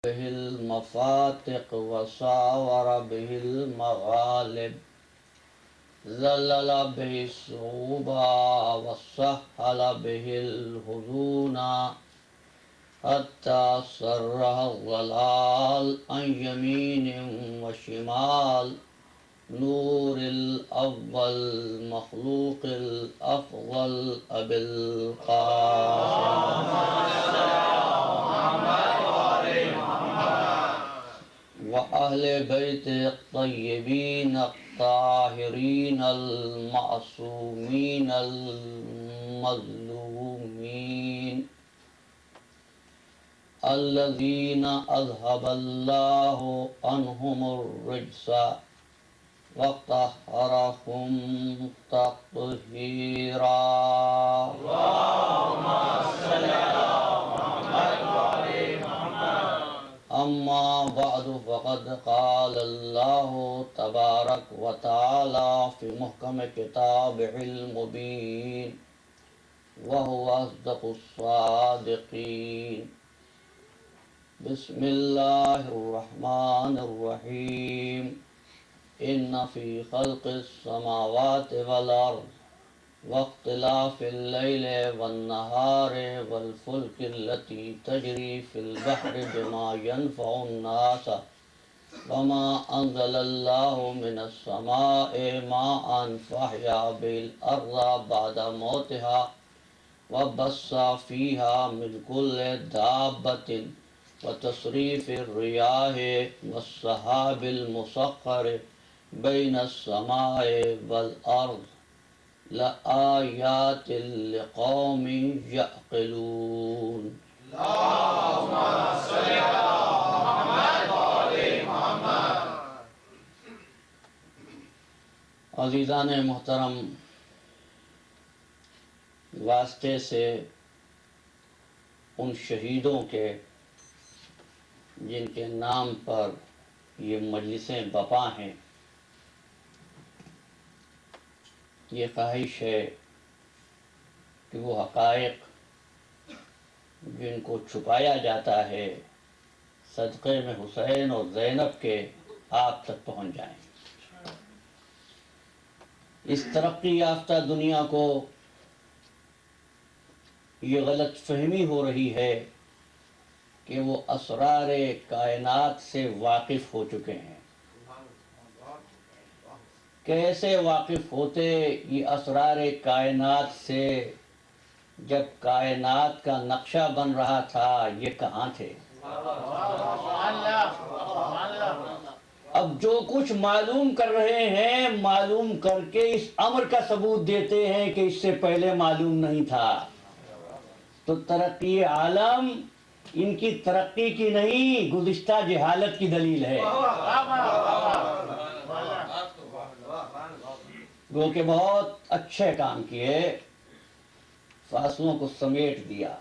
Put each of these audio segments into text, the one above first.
به المفاتق وساور به المغالب ذلل به الصعوبا وسهل به الهزونا حتى سرها الضلال عن يمين وشمال نور الأول مخلوق الأفضل أبي القاسم وأهل بيت الطيبين الطاهرين المعصومين المظلومين الذين أذهب الله عنهم الرجس وطهرهم تطهيرا. اللهم صل على محمد وعلى محمد. أما بعد فقد قال الله تبارك وتعالى في محكم كتابه المبين وهو أصدق الصادقين. بسم الله الرحمن الرحيم. إن في خلق السماوات والأرض واختلاف الليل والنهار والفلك التي تجري في البحر بما ينفع الناس وما أنزل الله من السماء ماء فأحيا به الأرض بعد موتها وبث فيها من كل دابة وتصريف الرياح والسحاب المسخر بين السماء والأرض لآيات لقوم يعقلون. اللهم صل على محمد وعلى محمد. عزیزان محترم، واسطے سے ان شہیدوں کے جن کے نام پر یہ مجلسیں بپا ہیں، یہ خواہش ہے کہ وہ حقائق جن کو چھپایا جاتا ہے صدقے میں حسین اور زینب کے آپ تک پہنچ جائیں. اس ترقی یافتہ دنیا کو یہ غلط فہمی ہو رہی ہے کہ وہ اسرار کائنات سے واقف ہو چکے ہیں. کیسے واقف ہوتے یہ اسرار کائنات سے جب کائنات کا نقشہ بن رہا تھا؟ یہ کہاں تھے؟ اب جو کچھ معلوم کر رہے ہیں، معلوم کر کے اس امر کا ثبوت دیتے ہیں کہ اس سے پہلے معلوم نہیں تھا. تو ترقی عالم ان کی ترقی کی نہیں، گزشتہ جہالت کی دلیل ہے. گو کہ بہت اچھے کام کیے، فاصلوں کو سمیٹ دیا،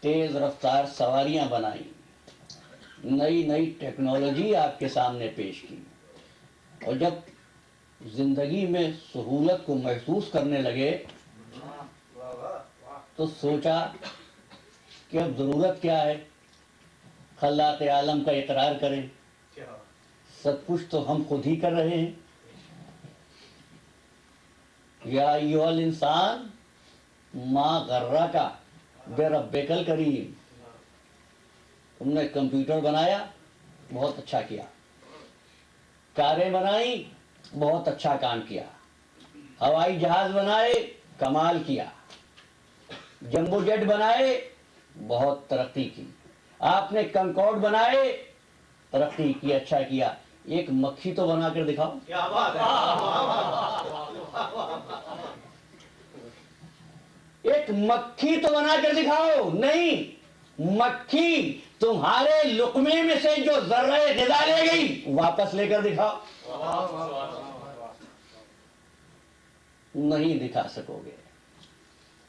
تیز رفتار سواریاں بنائی، نئی نئی ٹیکنالوجی آپ کے سامنے پیش کی، اور جب زندگی میں سہولت کو محسوس کرنے لگے تو سوچا کہ اب ضرورت کیا ہے، خلاق عالم کا اقرار کریں. سب کچھ تو ہم خود ہی کر رہے ہیں. یا ایھا الانسان ما غرک بربک الکریم. تم نے کمپیوٹر بنایا، بہت اچھا کیا. کاریں بنائی، بہت اچھا کام کیا. ہوائی جہاز بنائے، کمال کیا. جمبو جیٹ بنائے، بہت ترقی کی. آپ نے کنکورڈ بنائے، ترقی کی، اچھا کیا. ایک مکھی تو بنا کر دکھاؤ. کیا بات ہے! ایک مکھی تو بنا کر دکھاؤ. نہیں، مکھی تمہارے لقمے میں سے جو ذرہ غذا لے گئی واپس لے کر دکھاؤ. نہیں دکھا سکو گے،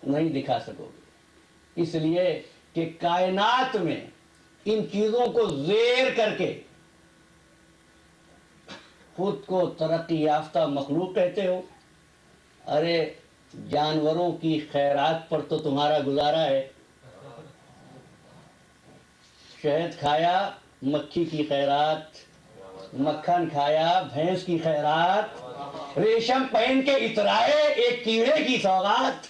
نہیں دکھا سکو گے. اس لیے کہ کائنات میں ان چیزوں کو زیر کر کے خود کو ترقی یافتہ مخلوق کہتے ہو. ارے جانوروں کی خیرات پر تو تمہارا گزارا ہے. شہد کھایا مکھی کی خیرات، مکھن کھایا بھینس کی خیرات، ریشم پہن کے اترائے ایک کیڑے کی سوغات۔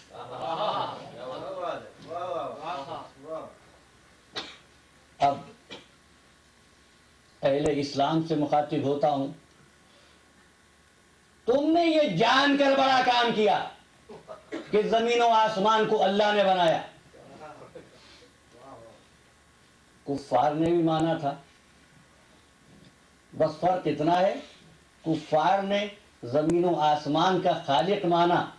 اب اہل اسلام سے مخاطب ہوتا ہوں، تم نے یہ جان کر بڑا کام کیا کہ زمین و آسمان کو اللہ نے بنایا۔ کفار نے بھی مانا تھا، بس فرق اتنا ہے کفار نے زمین و آسمان کا خالق مانا،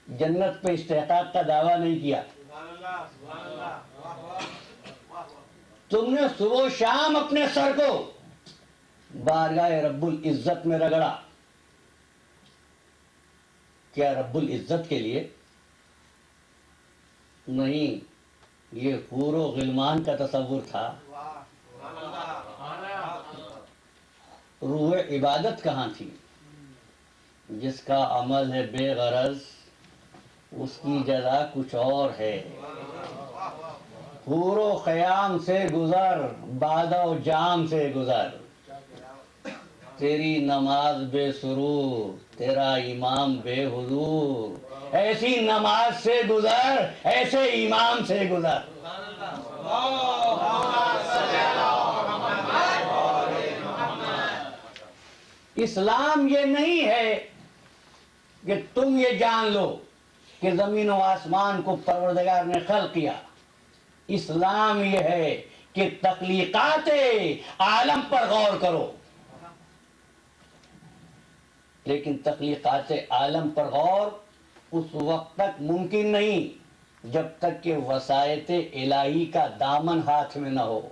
جنت پہ استحقاق کا دعویٰ نہیں کیا۔ تم نے صبح و شام اپنے سر کو بارگاہ رب العزت میں رگڑا، کیا رب العزت کے لیے؟ نہیں، یہ حور و غلمان کا تصور تھا۔ روح عبادت کہاں تھی؟ جس کا عمل ہے بے غرض اس کی جزا کچھ اور ہے۔ حور و خیام سے گزر، بادہ و جام سے گزر، تیری نماز بے سرور، تیرا امام بے حضور، ایسی نماز سے گزر، ایسے امام سے گزر۔ اسلام یہ نہیں ہے کہ تم یہ جان لو کہ زمین و آسمان کو پروردگار نے خلق کیا۔ اسلام یہ ہے کہ تخلیقات عالم پر غور کرو، لیکن تخلیقات عالم پر غور اس وقت تک ممکن نہیں جب تک کہ وسائط الہی کا دامن ہاتھ میں نہ ہو۔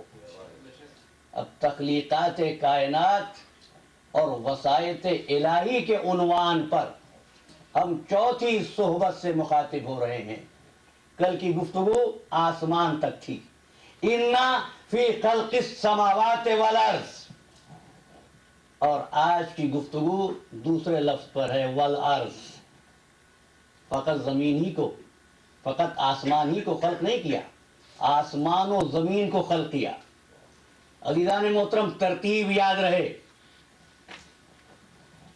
اب تخلیقات کائنات اور وسائط الہی کے عنوان پر ہم چوتھی صحبت سے مخاطب ہو رہے ہیں۔ کل کی گفتگو آسمان تک تھی، اِنَّا فِي خَلْقِ السَّمَاوَاتِ وَالْأَرْضِ، اور آج کی گفتگو دوسرے لفظ پر ہے والارض۔ فقط زمین ہی کو، فقط آسمان ہی کو خلق نہیں کیا، آسمان و زمین کو خلق کیا۔ عزیزان محترم، ترتیب یاد رہے،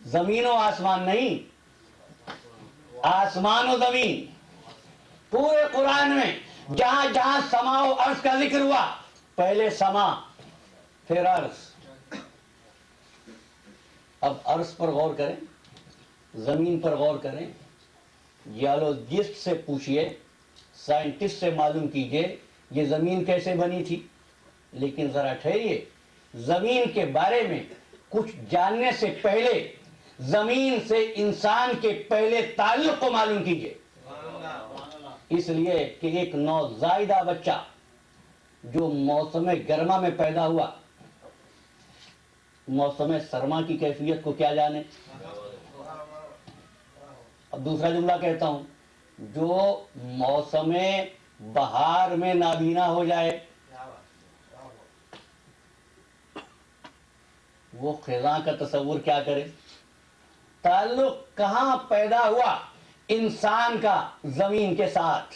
زمین و آسمان نہیں، آسمان و زمین۔ پورے قرآن میں جہاں جہاں سما و عرض کا ذکر ہوا، پہلے سما پھر عرض۔ اب عرض پر غور کریں، زمین پر غور کریں، جیولوجسٹ سے پوچھئے، سائنٹسٹ سے معلوم کیجئے یہ زمین کیسے بنی تھی۔ لیکن ذرا ٹھہریے، زمین کے بارے میں کچھ جاننے سے پہلے زمین سے انسان کے پہلے تعلق کو معلوم کیجئے۔ اس لیے کہ ایک نوزائیدہ بچہ جو موسم گرما میں پیدا ہوا، موسم سرما کی کیفیت کو کیا جانے۔ اب دوسرا جملہ کہتا ہوں، جو موسم بہار میں نابینا ہو جائے وہ خزاں کا تصور کیا کرے۔ تعلق کہاں پیدا ہوا انسان کا زمین کے ساتھ؟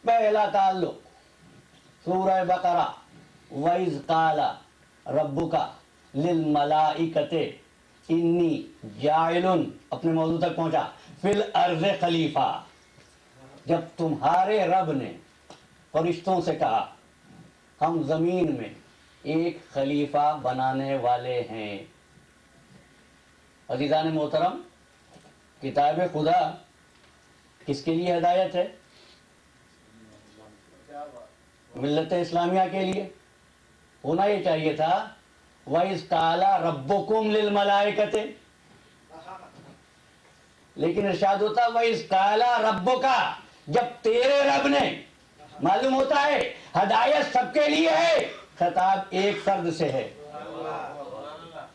پہلا تعلق سورہ بقرہ، وَإِذْ قَالَ رَبُّكَ لِلْمَلَائِكَةِ إِنِّي جَاعِلٌ، اپنے موضوع تک پہنچا، فِي الْأَرْضِ خلیفہ۔ جب تمہارے رب نے فرشتوں سے کہا ہم زمین میں ایک خلیفہ بنانے والے ہیں۔ عزیزان محترم، کتاب خدا کس کے لیے ہدایت ہے؟ ملت اسلامیہ کے لیے ہونا یہ چاہیے تھا وَإِذْ قَالَ رَبُّكُمْ لِلْمَلَائِكَةِ، لیکن ارشاد ہوتا وَإِذْ قَالَ رَبُّكَ، جب تیرے رب نے۔ معلوم ہوتا ہے ہدایت سب کے لیے ہے، خطاب ایک فرد سے ہے۔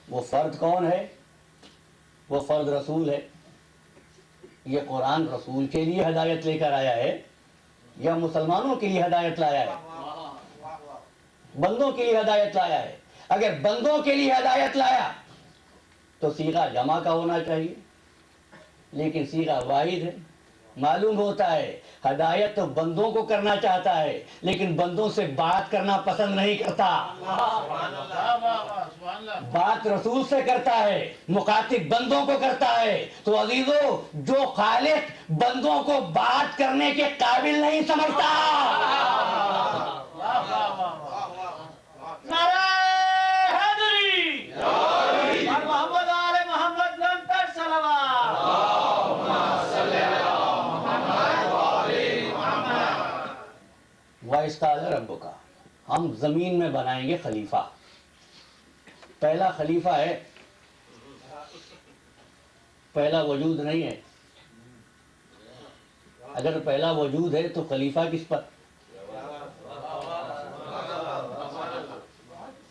وہ فرد کون ہے؟ وہ فرد رسول ہے۔ یہ قرآن رسول کے لیے ہدایت لے کر آیا ہے یا مسلمانوں کے لیے ہدایت لایا ہے؟ بندوں کے لیے ہدایت لایا ہے۔ اگر بندوں کے لیے ہدایت لایا تو صیغہ جمع کا ہونا چاہیے، لیکن صیغہ واحد ہے معلوم ہوتا ہے ہدایت تو بندوں کو کرنا چاہتا ہے لیکن بندوں سے بات کرنا پسند نہیں کرتا. بات رسول سے کرتا ہے، مخاطب بندوں کو کرتا ہے. تو عزیزو، جو خالق بندوں کو بات کرنے کے قابل نہیں سمجھتا، نعرہ حیدری اور محمد آل محمد لنکر صلوات. وَإِذْ قَالَ رَبُّكَ، ہم زمین میں بنائیں گے خلیفہ. پہلا خلیفہ ہے، پہلا وجود نہیں ہے. اگر پہلا وجود ہے تو خلیفہ کس پر؟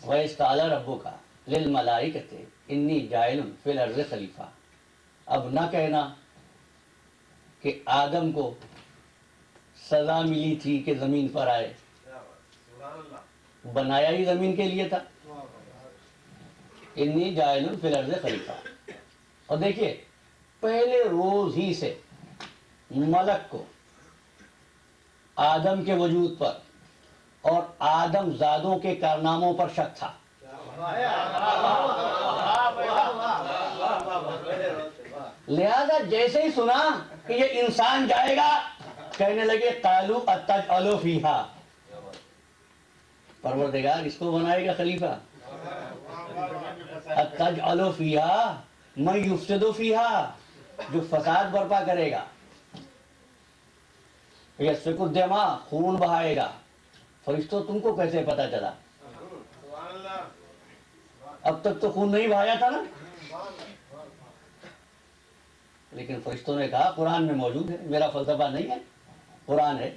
وَإِذْ قَالَ رَبُّكَ لِلْمَلَائِكَةِ إِنِّي جَاعِلٌ فِي الْأَرْضِ خلیفہ. اب نہ کہنا کہ آدم کو سزا ملی تھی کہ زمین پر آئے، بنایا ہی زمین کے لیے تھا. انی جاعل فی الارض خلیفہ. اور دیکھیے پہلے روز ہی سے ملک کو آدم کے وجود پر اور آدم زادوں کے کارناموں پر شک تھا. لہذا جیسے ہی سنا کہ یہ انسان جائے گا، کہنے لگے قالوا اتجعل فیہا، پروردگار اس کو بنائے گا خلیفہ. اتجعل فیہا من یفسد فیہا، جو فساد برپا کرے گا، یسفک الدماء، خون بہائے گا. فرشتوں تم کو کیسے پتا چلا؟ اب تک تو خون نہیں بہایا تھا نا. لیکن فرشتوں نے کہا قرآن میں موجود ہے، میرا فلسفہ نہیں ہے، قرآن ہے.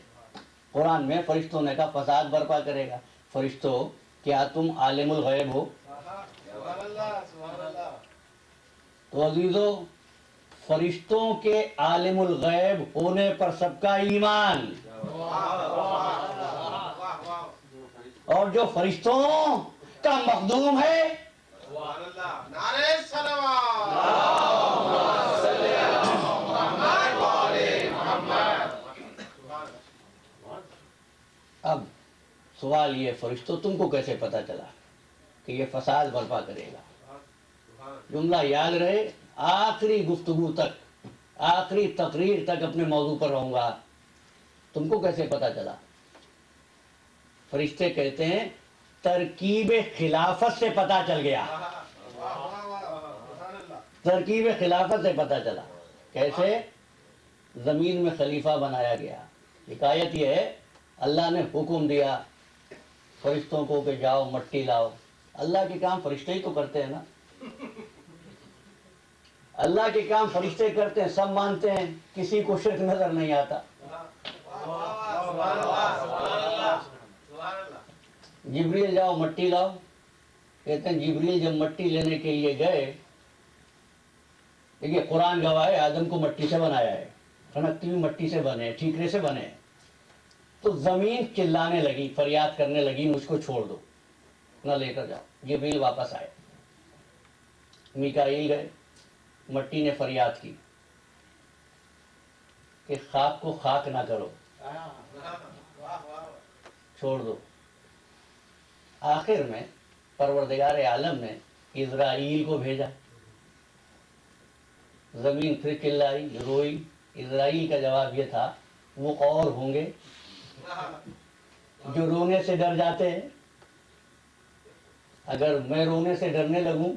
قرآن میں فرشتوں نے کہا فساد برپا کرے گا. فرشتوں کیا تم عالم الغیب ہو؟ تو عزیزو، فرشتوں کے عالم الغیب ہونے پر سب کا ایمان، اور جو فرشتوں کا مخدوم ہے نعرہ صلوات. اب سوال یہ، فرشتوں تم کو کیسے پتا چلا کہ یہ فساد برپا کرے گا؟ جملہ یاد رہے، آخری گفتگو تک، آخری تقریر تک اپنے موضوع پر رہوں گا. تم کو کیسے پتا چلا؟ فرشتے کہتے ہیں ترکیب خلافت سے پتا چل گیا. ترکیب خلافت سے پتا چلا. کیسے؟ زمین میں خلیفہ بنایا گیا. حکایت یہ ہے، اللہ نے حکم دیا فرشتوں کو کہ جاؤ مٹی لاؤ. اللہ کے کام فرشتے ہی تو کرتے ہیں نا. اللہ کے کام فرشتے کرتے ہیں، سب مانتے ہیں، کسی کو شرک نظر نہیں آتا. جبریل جاؤ مٹی لاؤ. کہتے ہیں جبریل جب مٹی لینے کے لیے گئے، دیکھیے قرآن گواہ ہے آدم کو مٹی سے بنایا ہے، کھنکتی ہوئی مٹی سے بنے، ٹھیکرے سے بنے. تو زمین چلانے لگی، فریاد کرنے لگی مجھ کو چھوڑ دو، نہ لے کر جاؤ. جبریل واپس آئے، میکائیل گئے، مٹی نے فریاد کی کہ خاک کو خاک نہ کرو، چھوڑ دو. آخر میں پروردگار عالم نے اسرائیل کو بھیجا. زمین پھر چلائی، روئی. اسرائیل کا جواب یہ تھا وہ اور ہوں گے جو رونے سے ڈر جاتے ہیں. اگر میں رونے سے ڈرنے لگوں،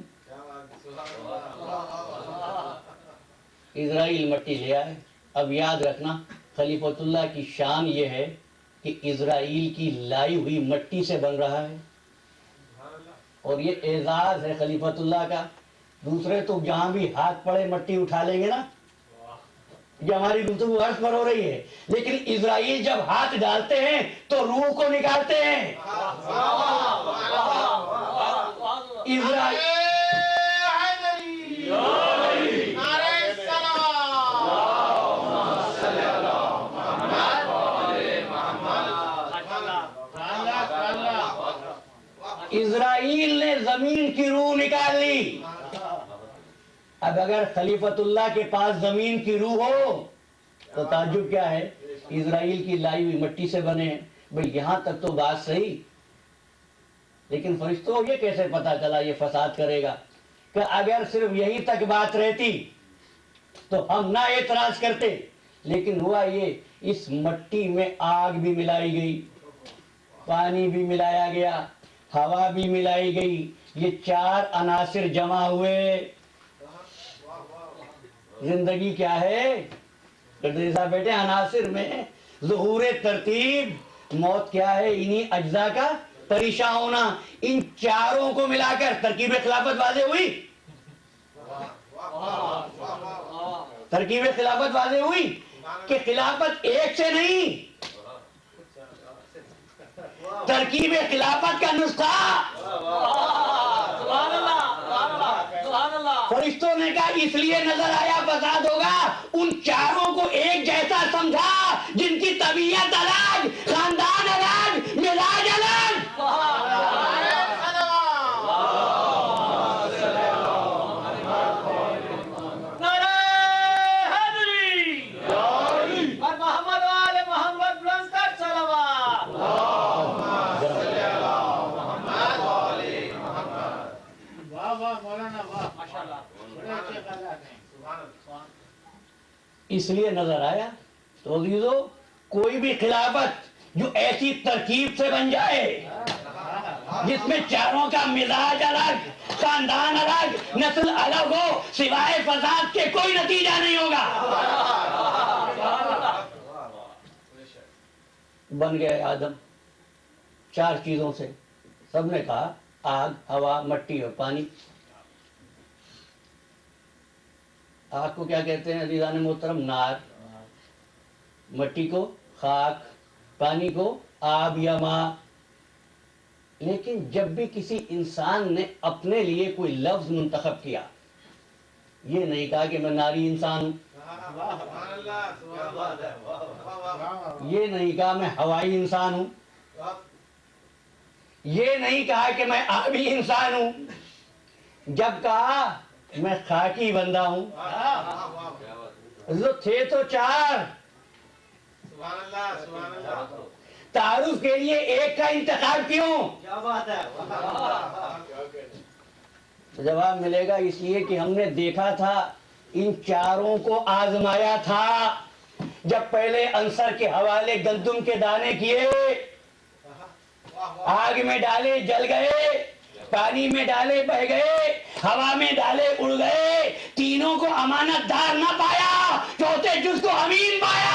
اسرائیل مٹی لے آئے. اب یاد رکھنا خلیفۃ اللہ کی شان یہ ہے کہ اسرائیل کی لائی ہوئی مٹی سے بن رہا ہے، اور یہ اعزاز ہے خلیفۃ اللہ کا. دوسرے تو جہاں بھی ہاتھ پڑے مٹی اٹھا لیں گے نا. یہ ہماری گفتگو عرض پر ہو رہی ہے، لیکن اسرائیل جب ہاتھ ڈالتے ہیں تو روح کو نکالتے ہیں. اسرائیل اسرائیل نے زمین کی روح نکال لی. اب اگر خلیفۃ اللہ کے پاس زمین کی روح ہو تو تعجب کیا ہے؟ اسرائیل کی لائی ہوئی مٹی سے بنے ہیں. بھئی یہاں تک تو بات صحیح، لیکن فرشتوں کو یہ کیسے پتا چلا یہ فساد کرے گا؟ کہ اگر صرف یہی تک بات رہتی تو ہم نہ اعتراض کرتے، لیکن ہوا یہ، اس مٹی میں آگ بھی ملائی گئی، پانی بھی ملایا گیا، ہوا بھی ملائی گئی. یہ 4 عناصر جمع ہوئے. زندگی کیا ہے؟ قدری صاحب بیٹے، عناصر میں ظہور ترتیب. موت کیا ہے؟ انہی اجزاء کا پریشان ہونا. ان چاروں کو ملا کر ترکیب خلافت واضح ہوئی. ترکیب خلافت واضح ہوئی کہ خلافت ایک سے نہیں، ترکیب خلافت کا نسخہ. فرشتوں نے کہا اس لیے نظر آیا فساد ہوگا، ان چاروں کو ایک جیسا سمجھا جن کی طبیعت الگ، خاندان الگ، مزاج الگ. اس لیے نظر آیا. تو عزیزو، کوئی بھی خلافت جو ایسی ترکیب سے بن جائے جس میں چاروں کا مزاج الگ، خاندان الگ، نسل الگ ہو، سوائے فساد کے کوئی نتیجہ نہیں ہوگا. بن گئے آدم 4 چیزوں سے. سب نے کہا آگ، ہوا، مٹی اور پانی. آگ کو کیا کہتے ہیں عزیزان محترم؟ نار. مٹی کو خاک، پانی کو آب یا ماء. لیکن جب بھی کسی انسان نے اپنے لیے کوئی لفظ منتخب کیا، یہ نہیں کہا کہ میں ناری انسان ہوں، یہ نہیں کہا میں ہوائی انسان ہوں، یہ نہیں کہا کہ میں آبی انسان ہوں. جب کہا میں خاکی بندہ ہوں. تھے تو 4، تعارف کے لیے ایک کا انتخاب کیوں؟ کیا بات ہے. جواب ملے گا اس لیے کہ ہم نے دیکھا تھا، ان چاروں کو آزمایا تھا. جب پہلے عنصر کے حوالے گندم کے دانے کیے، آگ میں ڈالے جل گئے، پانی میں ڈالے بہ گئے، ہوا میں ڈالے اڑ گئے. تینوں کو امانت دار نہ پایا، چوتھے جز کو امین پایا.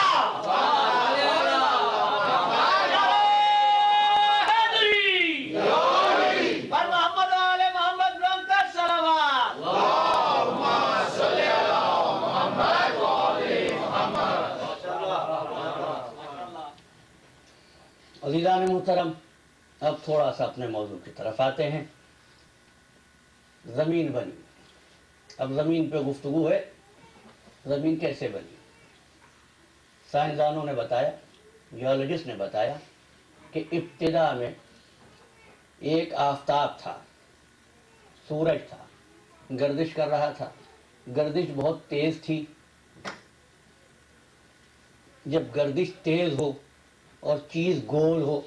عزیزان محترم، اب تھوڑا سا اپنے موضوع کی طرف آتے ہیں. زمین بنی. اب زمین پہ گفتگو ہے. زمین کیسے بنی؟ سائنسدانوں نے بتایا، جیولوجسٹ نے بتایا کہ ابتدا میں ایک آفتاب تھا، سورج تھا، گردش کر رہا تھا. گردش بہت تیز تھی. جب گردش تیز ہو اور چیز گول ہو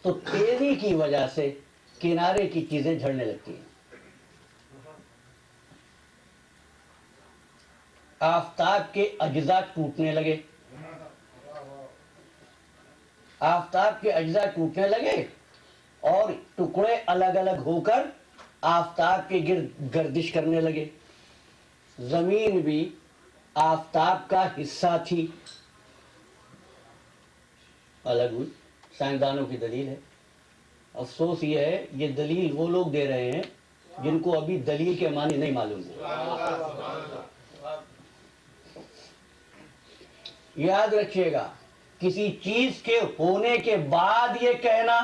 تو تیزی کی وجہ سے کنارے کی چیزیں جھڑنے لگتی ہیں. آفتاب کے اجزاء ٹوٹنے لگے. آفتاب کے اجزاء ٹوٹنے لگے اور ٹکڑے الگ الگ ہو کر آفتاب کے گرد گردش کرنے لگے. زمین بھی آفتاب کا حصہ تھی، الگ ہوئی. سائنسدانوں کی دلیل ہے. افسوس یہ ہے یہ دلیل وہ لوگ دے رہے ہیں جن کو ابھی دلیل کے معنی نہیں معلوم. یاد رکھیے گا، کسی چیز کے ہونے کے بعد یہ کہنا،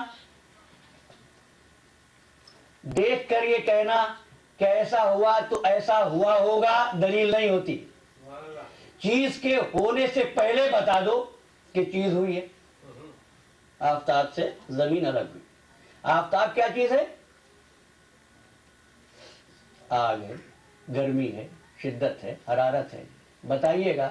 دیکھ کر یہ کہنا کہ ایسا ہوا تو ایسا ہوا ہوگا، دلیل نہیں ہوتی. چیز کے ہونے سے پہلے بتا دو کہ چیز ہوئی ہے. آفتاب سے زمین الگ ہوئی. آفتاب کیا چیز ہے؟ آگ ہے، گرمی ہے، شدت ہے، حرارت ہے. بتائیے گا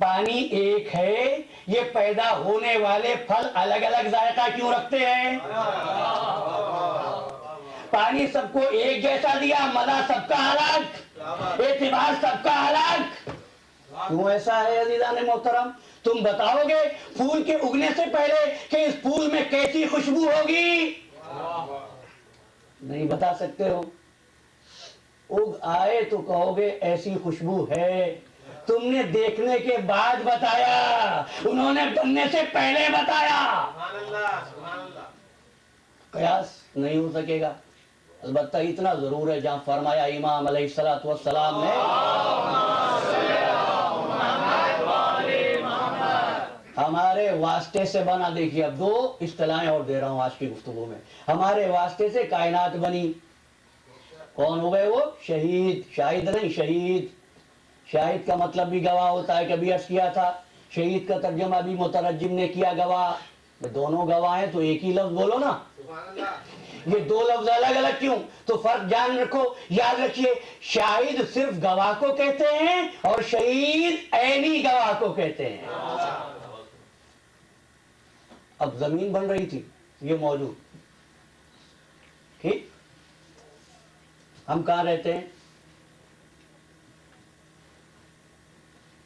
پانی ایک ہے، یہ پیدا ہونے والے پھل الگ الگ ذائقہ کیوں رکھتے ہیں؟ پانی سب کو ایک جیسا دیا، مزہ سب کا الگ، اعتبار سب کا الگ، کیوں ایسا ہے عزیزان محترم؟ تم بتاؤ گے پھول کے اگنے سے پہلے کہ اس پھول میں کیسی خوشبو ہوگی؟ نہیں بتا سکتے ہو۔ اگ آئے تو کہو گے ایسی خوشبو ہے، تم نے دیکھنے کے بعد بتایا، انہوں نے بننے سے پہلے بتایا۔ قیاس نہیں ہو سکے گا۔ البتہ اتنا ضرور ہے جہاں فرمایا امام علیہ السلام نے ہمارے واسطے سے بنا، دیکھیے اب دو اصطلاحیں اور دے رہا ہوں آج کی گفتگو میں، ہمارے واسطے سے کائنات بنی، کون ہو گئے وہ؟ شہید، شاہد نہیں، شہید۔ شاہد کا مطلب بھی گواہ ہوتا ہے، کبھی عرض کیا تھا، شہید کا ترجمہ بھی مترجم نے کیا گواہ، دونوں گواہ ہیں تو ایک ہی لفظ بولو نا، یہ دو لفظ الگ الگ کیوں؟ تو فرق جان رکھو، یاد رکھیے، شاہد صرف گواہ کو کہتے ہیں اور شہید عینی گواہ کو کہتے ہیں۔ اب زمین بن رہی تھی، یہ موجود، ٹھیک، ہم کہاں رہتے ہیں؟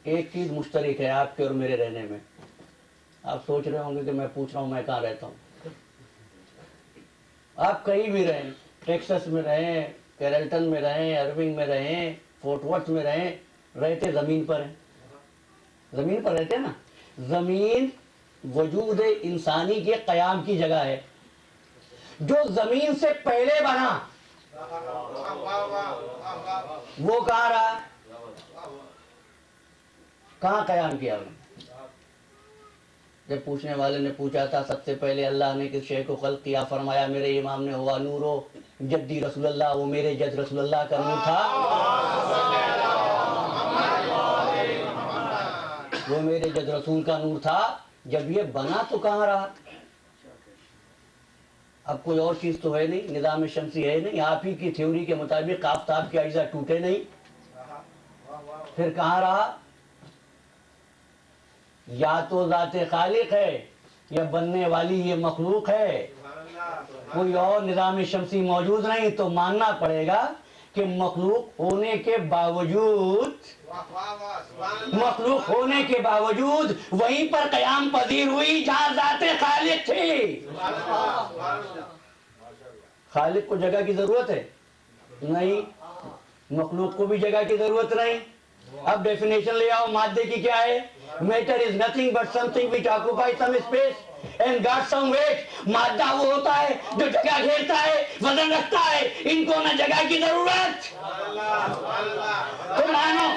ایک چیز مشترک ہے آپ کے اور میرے رہنے میں، آپ سوچ رہے ہوں گے کہ میں پوچھ رہا ہوں میں کہاں رہتا ہوں۔ آپ کہیں بھی رہیں، ٹیکسس میں رہیں، کیرلٹن میں رہیں، ارونگ میں رہیں، فورٹ ورتھ میں رہیں، رہتے زمین پر ہیں، زمین پر رہتے ہیں نا۔ زمین وجود انسانی کے قیام کی جگہ ہے، جو زمین سے پہلے بنا وہ کہاں رہا؟ کہاں قیام کیا انہوں نے؟ جب پوچھنے والے نے پوچھا تھا سب سے پہلے اللہ نے کس شے کو خلق کیا، فرمایا میرے امام نے ہوا نورو جدی رسول اللہ، وہ میرے جد رسول اللہ کا نور تھا، وہ میرے جد رسول کا نور تھا۔ جب یہ بنا تو کہاں رہا؟ اب کوئی اور چیز تو ہے نہیں، نظام شمسی ہے نہیں، آپ ہی کی تھیوری کے مطابق آفتاب کے اجزاء ٹوٹے نہیں، پھر کہاں رہا؟ یا تو ذات خالق ہے یا بننے والی یہ مخلوق ہے، کوئی اور نظام شمسی موجود نہیں، تو ماننا پڑے گا کہ مخلوق ہونے کے باوجود وہیں پر قیام پذیر ہوئی جہاں ذات خالق تھی۔ خالق کو جگہ کی ضرورت ہے؟ نہیں، مخلوق کو بھی جگہ کی ضرورت نہیں۔ اب ڈیفینیشن لے آؤ مادے کی، کیا ہے؟ Matter is nothing but something which occupy some space and got some weight. مادہ وہ ہوتا ہے جو جگہ گھیرتا ہے، وزن رکھتا ہے، ان کو نہ جگہ کی ضرورت۔ تو مانو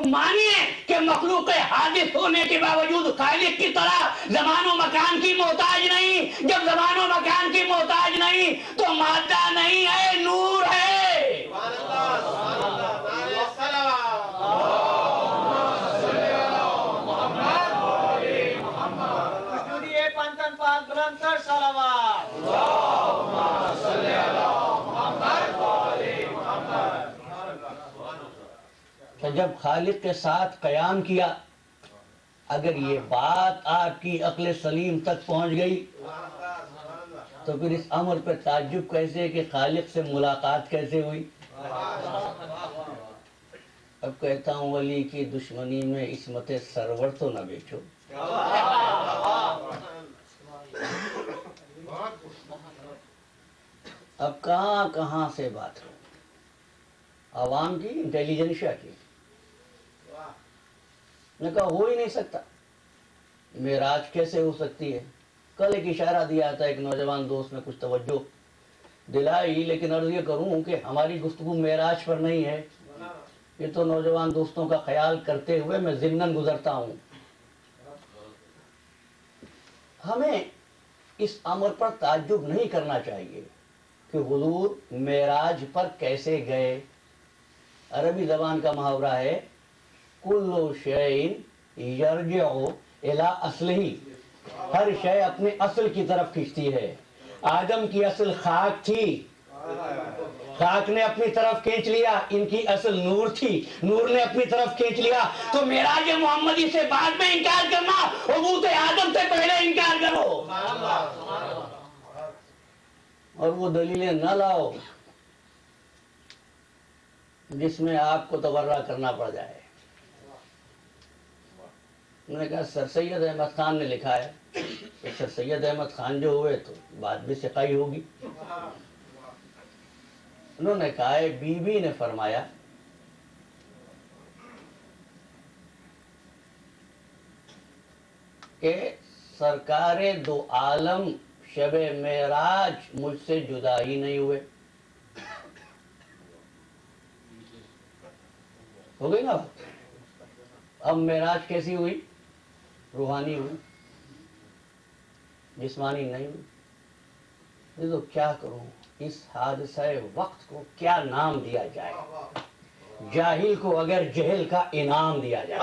مانیے کہ مخلوق حادث ہونے کے باوجود خالق کی طرح زمان و مکان کی محتاج نہیں۔ جب زمان و مکان کی محتاج نہیں تو مادہ نہیں ہے، نور ہے۔ پنتن پاک بلند کر صلوات۔ تو جب خالق کے ساتھ قیام کیا، اگر یہ بات آپ کی عقل سلیم تک پہنچ گئی تو پھر اس امر پہ تعجب کیسے کہ خالق سے ملاقات کیسے ہوئی؟ اب کہتا ہوں ولی کی دشمنی میں عصمت سرور تو نہ بیچو۔ اب کہاں کہاں سے بات ہو، عوام کی، انٹیلیجنشیا کی، نے کہا ہو ہی نہیں سکتا، معراج کیسے ہو سکتی ہے؟ کل ایک اشارہ دیا تھا ایک نوجوان دوست نے کچھ توجہ دلائی، لیکن عرض یہ کروں کہ ہماری گفتگو معراج پر نہیں ہے، یہ تو نوجوان دوستوں کا خیال کرتے ہوئے میں ضمناً گزرتا ہوں۔ ہمیں اس امر پر تعجب نہیں کرنا چاہیے کہ حضور معراج پر کیسے گئے۔ عربی زبان کا محاورہ ہے کل شیء یرجع الی اصلہ، ہر شے اپنے اصل کی طرف کھینچتی ہے۔ آدم کی اصل خاک تھی، خاک نے اپنی طرف کھینچ لیا، ان کی اصل نور تھی، نور نے اپنی طرف کھینچ لیا، تو معراج محمدی سے بعد میں انکار کرنا، حبوط آدم سے پہلے انکار کرو، اور وہ دلیلیں نہ لاؤ جس میں آپ کو تبرہ کرنا پڑ جائے۔ انہوں نے کہا سر سید احمد خان نے لکھا ہے کہ سر سید احمد خان جو ہوئے تو بات بھی سقائی ہوگی۔ انہوں نے کہا ہے بی بی نے فرمایا کہ سرکار دو عالم شب معراج مجھ سے جدا ہی نہیں ہوئے۔ ہو گئی نا بات؟ اب معراج کیسی ہوئی؟ روحانی ہوئی، جسمانی نہیں ہوئی۔ یہ تو کیا کروں، اس حادثہ وقت کو کیا نام دیا جائے؟ جاہل کو اگر جہل کا انعام دیا جائے،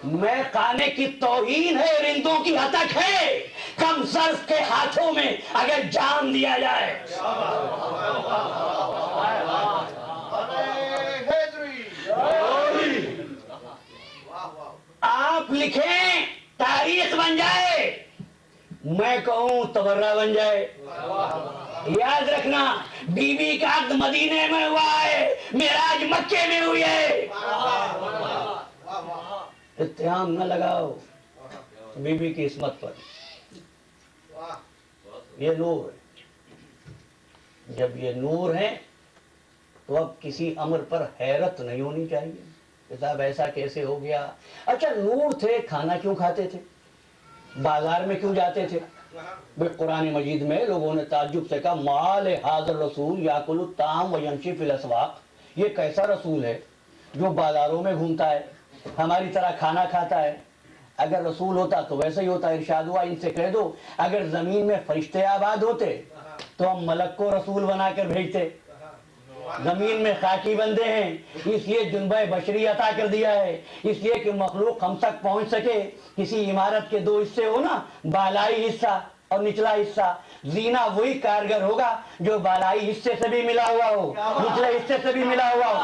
میں خانے کی توہین ہے، رندوں کی ہتک ہے، کم ظرف کے ہاتھوں میں اگر جام دیا جائے۔ آپ لکھیں تاریخ بن جائے، میں کہوں تبرہ بن جائے۔ یاد رکھنا بی بی کا عقد مدینے میں ہوا ہے، معراج مکے میں ہوئی ہے۔ اتہام نہ لگاؤ بی بی کی عصمت پر، یہ نور ہے۔ جب یہ نور ہے تو اب کسی امر پر حیرت نہیں ہونی چاہیے کہ صاحب ایسا کیسے ہو گیا۔ اچھا نور تھے، کھانا کیوں کھاتے تھے؟ بازار میں کیوں جاتے تھے؟ قرآن مجید میں لوگوں نے تعجب سے کہا مال حاضر رسول یاکل الطعام ویمشی فی الاسواق، یہ کیسا رسول ہے جو بازاروں میں گھومتا ہے، ہماری طرح کھانا کھاتا ہے؟ اگر رسول ہوتا تو ویسا ہی ہوتا۔ ارشاد ہوا ان سے کہہ دو اگر زمین میں فرشتے آباد ہوتے تو ہم ملک کو رسول بنا کر بھیجتے۔ زمین میں خاکی بندے ہیں، اس لیے جنبہ بشری عطا کر دیا ہے، اس لیے کہ مخلوق ہم تک پہنچ سکے۔ کسی عمارت کے دو حصے ہو نا، بالائی حصہ اور نچلا حصہ، زینہ وہی کارگر ہوگا جو بالائی حصے سے بھی ملا ہوا ہو، نچلے حصے سے بھی ملا ہوا ہو۔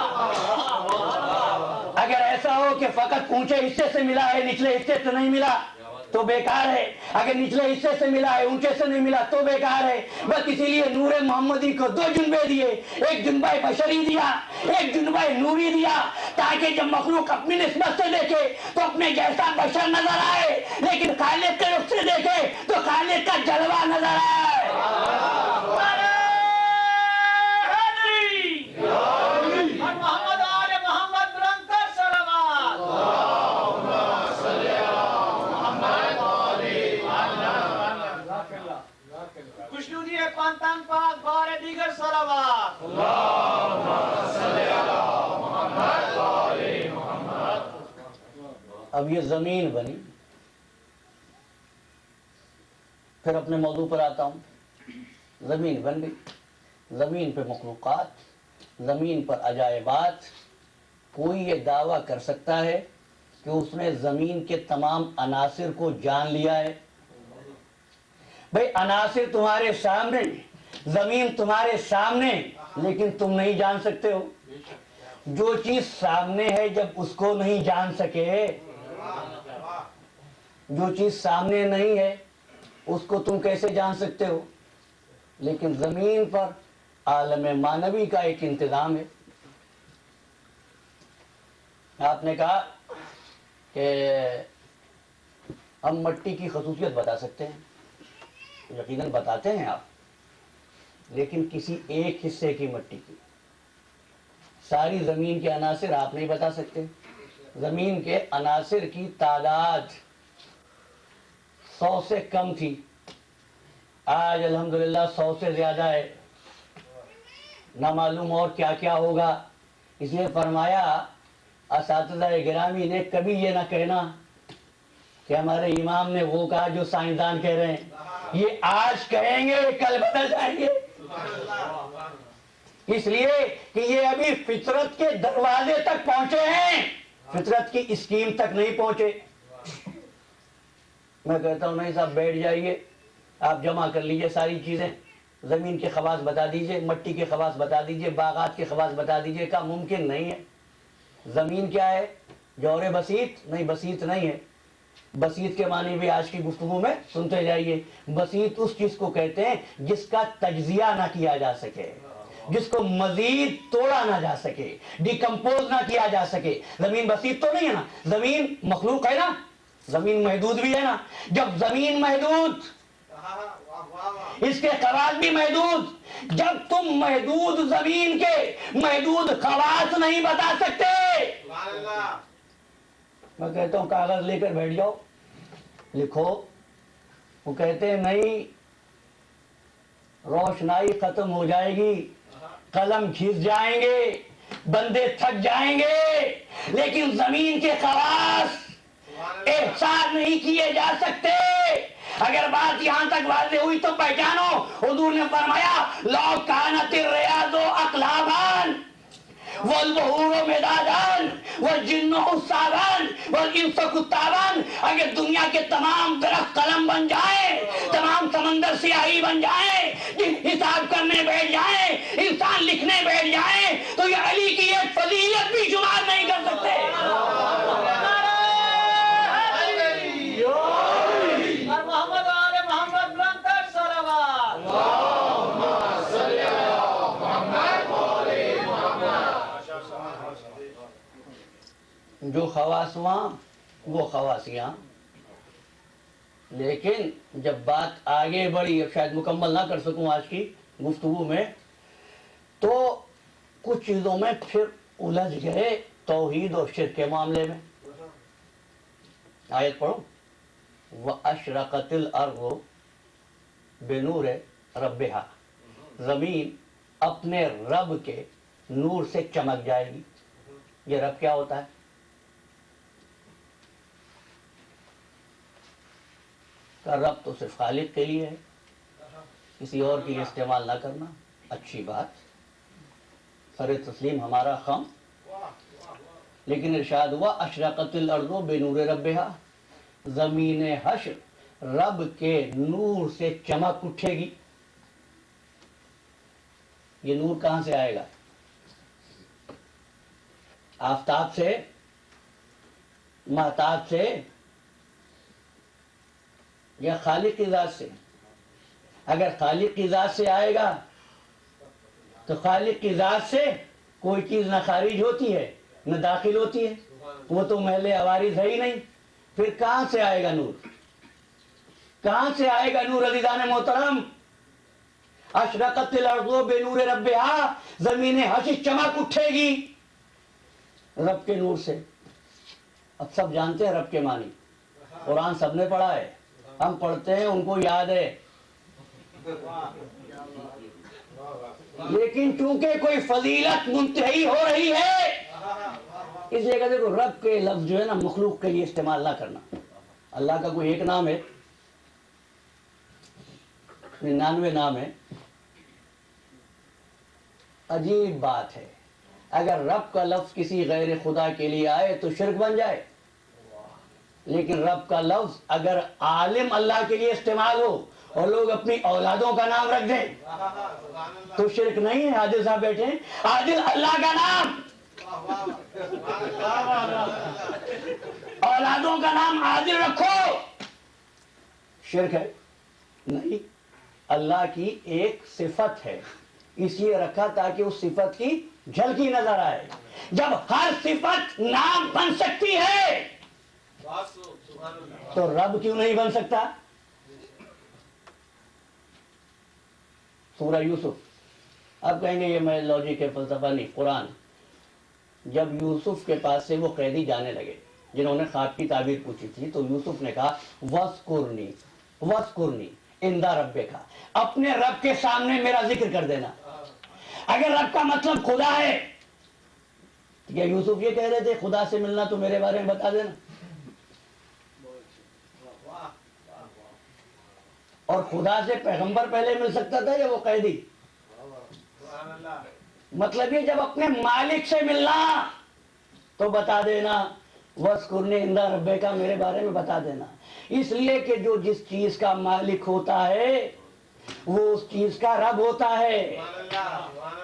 اگر ایسا ہو کہ فقط اونچے حصے سے ملا ہے، نچلے حصے سے نہیں ملا تو بیکار ہے، اگر نچلے حصے سے ملا ہے اونچے سے نہیں ملا تو بیکار ہے۔ بس اسی لیے نور محمدی کو دو جنبے دیے، ایک جنبہ بشری دیا، ایک جنبہ نوری دیا، تاکہ جب مخلوق اپنی نسبت سے دیکھے تو اپنے جیسا بشر نظر آئے، لیکن خالق کے رخ سے دیکھے تو خالق کا جلوہ نظر آئے۔ محمد آل محمد بلند کر صلوات۔ خوشنودی پانتن پاک بار دیگر صلوات۔ اب یہ زمین بنی، پھر اپنے موضوع پر آتا ہوں۔ زمین بن گئی، زمین پہ مخلوقات، زمین پر عجائبات۔ کوئی یہ دعویٰ کر سکتا ہے کہ اس نے زمین کے تمام عناصر کو جان لیا ہے؟ بھئی عناصر تمہارے سامنے، زمین تمہارے سامنے، لیکن تم نہیں جان سکتے ہو۔ جو چیز سامنے ہے جب اس کو نہیں جان سکے، جو چیز سامنے نہیں ہے اس کو تم کیسے جان سکتے ہو؟ لیکن زمین پر عالم معنوی کا ایک انتظام ہے۔ آپ نے کہا کہ ہم مٹی کی خصوصیت بتا سکتے ہیں، یقیناً بتاتے ہیں آپ، لیکن کسی ایک حصے کی مٹی کی، ساری زمین کے عناصر آپ نہیں بتا سکتے۔ زمین کے عناصر کی تعداد 100 سے کم تھی، آج الحمدللہ 100 سے زیادہ ہے۔ نہ معلوم اور کیا کیا ہوگا۔ اس لیے فرمایا اساتذہ گرامی نے کبھی یہ نہ کہنا کہ ہمارے امام نے وہ کہا جو سائنسدان کہہ رہے ہیں، یہ آج کہیں گے کل بدل جائیں گے، اس لیے کہ یہ ابھی فطرت کے دروازے تک پہنچے ہیں، فطرت کی اسکیم تک نہیں پہنچے۔ میں کہتا ہوں نہیں صاحب بیٹھ جائیے، آپ جمع کر لیجئے ساری چیزیں، زمین کے خواص بتا دیجئے، مٹی کے خواص بتا دیجئے، باغات کے خواص بتا دیجئے، کہا ممکن نہیں ہے۔ زمین کیا ہے؟ جوہر بسیط؟ نہیں، بسیط نہیں ہے۔ بسیط کے معنی بھی آج کی گفتگو میں سنتے جائیے۔ بسیط اس چیز کو کہتے ہیں جس کا تجزیہ نہ کیا جا سکے، جس کو مزید توڑا نہ جا سکے، ڈیکمپوز نہ کیا جا سکے۔ زمین بسیط تو نہیں ہے نا، زمین مخلوق ہے نا، زمین محدود بھی ہے نا۔ جب زمین محدود، اس کے خواص بھی محدود، جب تم محدود زمین کے محدود خواص نہیں بتا سکتے، میں کہتا ہوں کاغذ لے کر بیٹھ جاؤ، لکھو۔ وہ کہتے ہیں نہیں، روشنائی ختم ہو جائے گی، قلم گھس جائیں گے، بندے تھک جائیں گے، لیکن زمین کے خواص احساس نہیں کیے جا سکتے۔ اگر بات یہاں تک واضح ہوئی تو پہچانو، حضور نے فرمایا لو کانت الریاض اقلابان والبحور مدادان والجن حسابان والانس کتابان، اگر دنیا کے تمام درخت قلم بن جائیں، تمام سمندر سیاہی بن جائیں، حساب کرنے بیٹھ جائیں، انسان لکھنے بیٹھ جائیں، تو یہ علی کی ایک فضیلت بھی شمار نہیں کر سکتے۔ محمد آل محمد بلند تر صلوات۔ جو خواص وہاں وہ خواص یہاں، لیکن جب بات آگے بڑھی، اب شاید مکمل نہ کر سکوں آج کی گفتگو میں، تو کچھ چیزوں میں پھر الجھ گئے توحید اور شرک کے معاملے میں۔ آیت پڑھو، وَأَشْرَقَتِ الْأَرْضُ بِنُورِ رَبِّهَا، زمین اپنے رب کے نور سے چمک جائے گی۔ یہ رب کیا ہوتا ہے؟ کا رب تو صرف خالق کے لیے ہے، کسی اور کے لیے استعمال نہ کرنا۔ اچھی بات، سر تسلیم ہمارا خم، لیکن ارشاد ہوا اشرقت الارض بنور ربها، زمین حشر رب کے نور سے چمک اٹھے گی۔ یہ نور کہاں سے آئے گا؟ آفتاب سے، مہتاب سے، یا خالق کی ذات سے؟ اگر خالق کی ذات سے آئے گا تو خالق کی ذات سے کوئی چیز نہ خارج ہوتی ہے نہ داخل ہوتی ہے، وہ تو محل عوارض ہے ہی نہیں، پھر کہاں سے آئے گا نور؟ کہاں سے آئے گا نور عزیزان محترم؟ اشرقت الارض بنور ربها، زمین حشر چمک اٹھے گی رب کے نور سے۔ اب سب جانتے ہیں رب کے معنی، قرآن سب نے پڑھا ہے، ہم پڑھتے ہیں، ان کو یاد ہے، لیکن چونکہ کوئی فضیلت منتہی ہو رہی ہے، اس لیے کہتے ہیں رب کے لفظ جو ہے نا مخلوق کے لیے استعمال نہ کرنا۔ اللہ کا کوئی ایک نام ہے، 99 نام ہے۔ عجیب بات ہے، اگر رب کا لفظ کسی غیر خدا کے لیے آئے تو شرک بن جائے، لیکن رب کا لفظ اگر عالم اللہ کے لیے استعمال ہو اور لوگ اپنی اولادوں کا نام رکھ دیں تو شرک نہیں ہے۔ عادل صاحب بیٹھے ہیں، عادل اللہ کا نام، اولادوں کا نام عادل رکھو، شرک ہے؟ نہیں، اللہ کی ایک صفت ہے، اس لیے رکھا تاکہ اس صفت کی جھلکی نظر آئے۔ جب ہر صفت نام بن سکتی ہے تو رب کیوں نہیں بن سکتا؟ سورہ یوسف، اب کہیں گے یہ میں لاجک ہے، فلسفہ نہیں، قرآن۔ جب یوسف کے پاس سے وہ قیدی جانے لگے جنہوں نے خواب کی تعبیر پوچھی تھی، تو یوسف نے کہا وَاذْكُرْنِي وَاذْكُرْنِي عِنْدَ رَبِّكَ، اپنے رب کے سامنے میرا ذکر کر دینا۔ اگر رب کا مطلب خدا ہے، کیا یوسف یہ کہہ رہے تھے خدا سے ملنا تو میرے بارے میں بتا دینا؟ اور خدا سے پیغمبر پہلے مل سکتا تھا یا وہ قیدی؟ مطلب یہ جب اپنے مالک سے ملنا تو بتا دینا، وَاذْكُرْنِي عِنْدَ رَبِّكَ، میرے بارے میں بتا دینا۔ اس لیے کہ جو جس چیز کا مالک ہوتا ہے وہ اس چیز کا رب ہوتا ہے.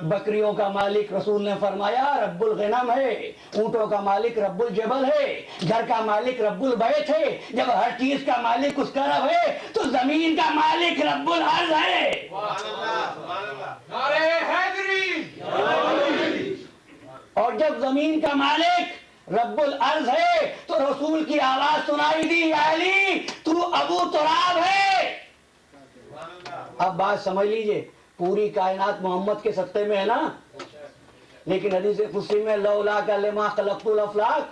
بکریوں کا مالک رسول نے فرمایا رب الغنم ہے، اونٹوں کا مالک رب الجبل ہے، گھر کا مالک رب البیت ہے. جب ہر چیز کا مالک اس کا رب ہے تو زمین کا مالک رب الارض ہے. اور جب زمین کا مالک رب الارض ہے تو رسول کی آواز سنائی دی، یا علی تو ابو تراب ہے. اب بات سمجھ لیجئے، پوری کائنات محمد کے سطح میں ہے نا، لیکن حدیث قدسی میں لولا لما خلقت الافلاک،